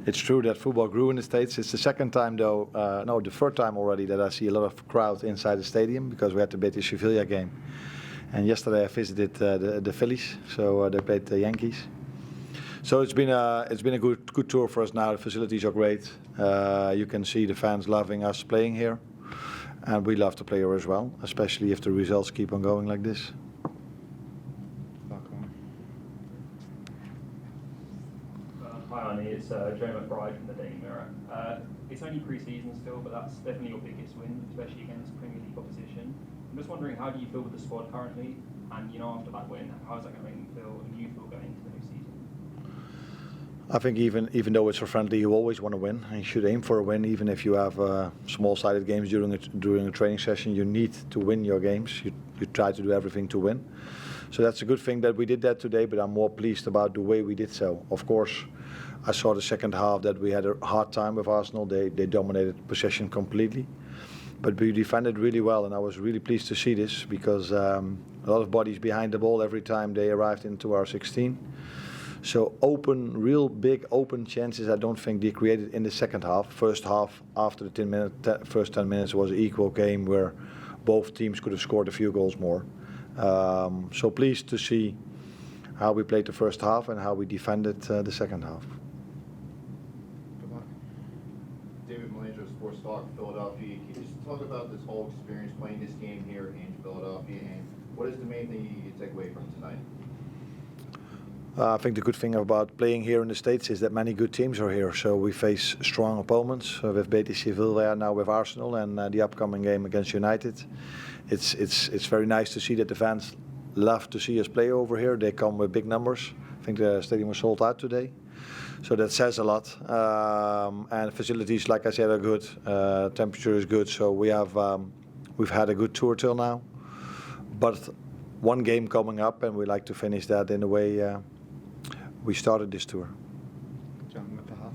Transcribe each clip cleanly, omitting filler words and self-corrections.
It's true that football grew in the States. It's the second time, though, no, the third time already that I see a lot of crowd inside the stadium because we had the Betis Sevilla game. And yesterday I visited the Phillies, so they played the Yankees. So it's been a good tour for us now. The facilities are great. You can see the fans loving us playing here, and we love to play here as well, especially if the results keep on going like this. Hi Arne, it's Joe McBride from the Daily Mirror. It's only pre-season still, but that's definitely your biggest win, especially against Premier League opposition. I'm just wondering, how do you feel with the squad currently? And after that win, how is that going to make you feel, and you feel going into the new season? I think even though it's a friendly, you always want to win. And you should aim for a win, even if you have small-sided games during a training session. You need to win your games. You try to do everything to win. So that's a good thing that we did that today, but I'm more pleased about the way we did so. Of course, I saw the second half that we had a hard time with Arsenal. They dominated possession completely. But we defended really well, and I was really pleased to see this because a lot of bodies behind the ball every time they arrived into our 16. So real big open chances I don't think they created in the second half. First half, after the first 10 minutes was an equal game where both teams could have scored a few goals more. So pleased to see how we played the first half and how we defended the second half. Sports Talk, Philadelphia. Can you just talk about this whole experience playing this game here in Philadelphia, and what is the main thing you take away from tonight? I think the good thing about playing here in the States is that many good teams are here. So we face strong opponents with Betis Sevilla, now with Arsenal, and the upcoming game against United. It's very nice to see that the fans love to see us play over here. They come with big numbers. I think the stadium was sold out today. So that says a lot, and facilities, like I said, are good. Temperature is good, so we've had a good tour till now. But one game coming up, and we like to finish that in the way we started this tour. John, at the half.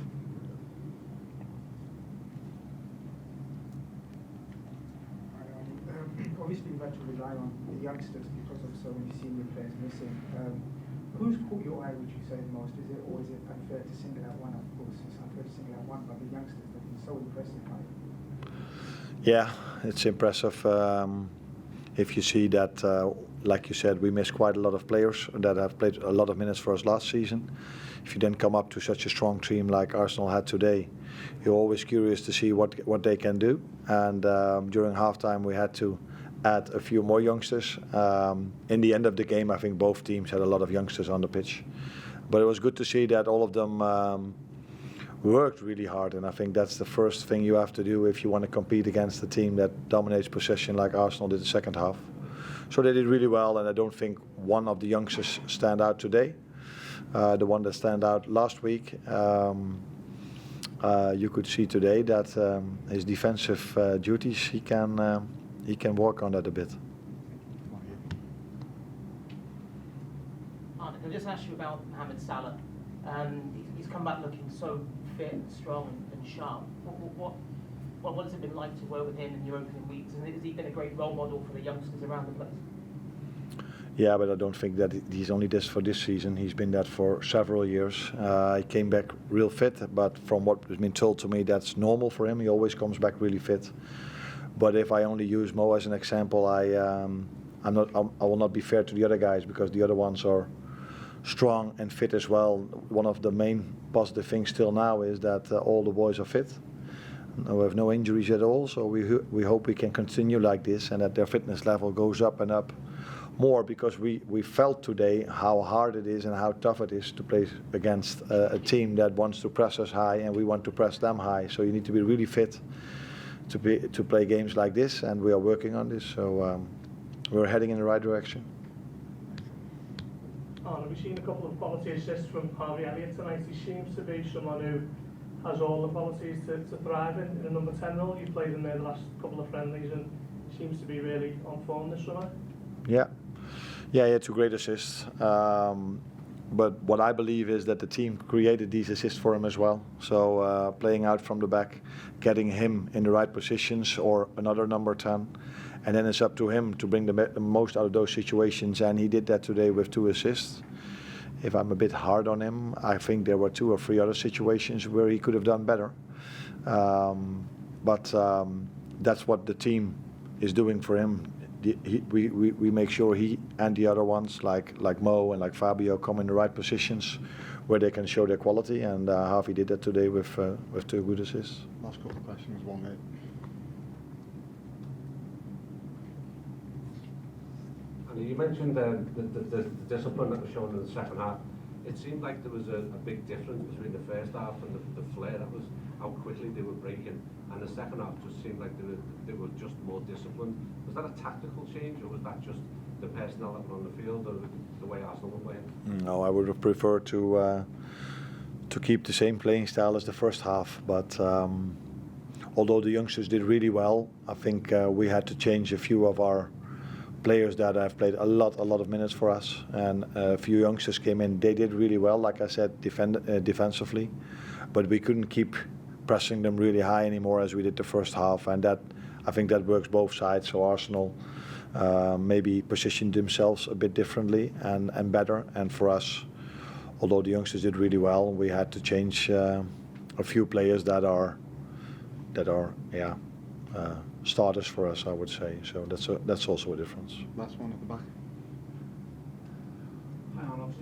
Obviously, you've had to rely on the youngsters because of so many senior players missing. Who's caught your eye, would you say, the most? Or is it unfair to single out one? Of course, it's unfair to single out one, but the youngsters have been so impressive, right? Yeah, it's impressive. If you see that, like you said, we missed quite a lot of players that have played a lot of minutes for us last season. If you then come up to such a strong team like Arsenal had today, you're always curious to see what they can do. And during halftime, we had to add a few more youngsters. In the end of the game, I think both teams had a lot of youngsters on the pitch. But it was good to see that all of them worked really hard, and I think that's the first thing you have to do if you want to compete against a team that dominates possession like Arsenal did the second half. So they did really well, and I don't think one of the youngsters stand out today. The one that stand out last week, you could see today that his defensive duties, he can work on that a bit. Arne, can I just ask you about Mohamed Salah? He's come back looking so fit and strong and sharp. What has it been like to work with him in your opening weeks? And has he been a great role model for the youngsters around the place? Yeah, but I don't think that he's only this for this season. He's been that for several years. He came back real fit, but from what has been told to me, that's normal for him. He always comes back really fit. But if I only use Mo as an example, I will not be fair to the other guys because the other ones are strong and fit as well. One of the main positive things still now is that all the boys are fit. We have no injuries at all, so we hope we can continue like this and that their fitness level goes up and up more, because we felt today how hard it is and how tough it is to play against a team that wants to press us high and we want to press them high. So you need to be really fit to play games like this, and we are working on this. So we're heading in the right direction. Arne, we've seen a couple of quality assists from Harvey Elliott tonight. He seems to be someone who has all the qualities to thrive in a number 10 role. You played in there the last couple of friendlies and seems to be really on form this summer. Yeah, he had 2 great assists. But what I believe is that the team created these assists for him as well. So playing out from the back, getting him in the right positions or another number 10. And then it's up to him to bring the most out of those situations. And he did that today with 2 assists. if I'm a bit hard on him, I think there were 2 or 3 other situations where he could have done better. But that's what the team is doing for him. We make sure he and the other ones, like Mo and like Fabio, come in the right positions where they can show their quality. And Harvey did that today with 2 good assists. Last couple of questions, one minute. And you mentioned the discipline that was shown in the second half. It seemed like there was a big difference between the first half and the flair. That was how quickly they were breaking. And the second half just seemed like they were just more disciplined. Was that a tactical change, or was that just the personnel that were on the field, or the way Arsenal were playing? No, I would have preferred to keep the same playing style as the first half. But although the youngsters did really well, I think we had to change a few of our players that have played a lot of minutes for us, and a few youngsters came in. They did really well, like I said, defensively, but we couldn't keep pressing them really high anymore as we did the first half, and that, I think that works both sides. So Arsenal maybe positioned themselves a bit differently and better, and for us, although the youngsters did really well, we had to change a few players that are starters for us, I would say. So that's also a difference. Last one at the back. Hi Arnold,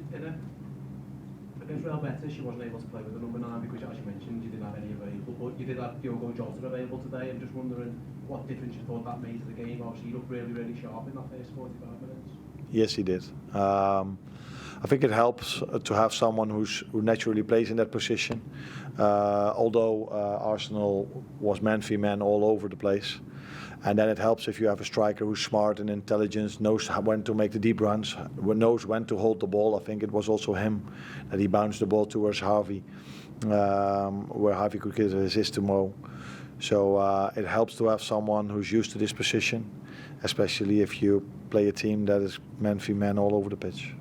against Real Betis she wasn't able to play with the number 9 because, as you mentioned, you didn't have any available, but you did have Diogo Jota available today. I'm just wondering what difference you thought that made to the game. Obviously he looked really sharp in that first 45 minutes. Yes, he did. I think it helps to have someone who naturally plays in that position. Although Arsenal was man v man all over the place. And then it helps if you have a striker who's smart and intelligent, knows when to make the deep runs, knows when to hold the ball. I think it was also him that he bounced the ball towards Harvey, where Harvey could get an assist to Mo. So it helps to have someone who's used to this position, especially if you play a team that is man v man all over the pitch.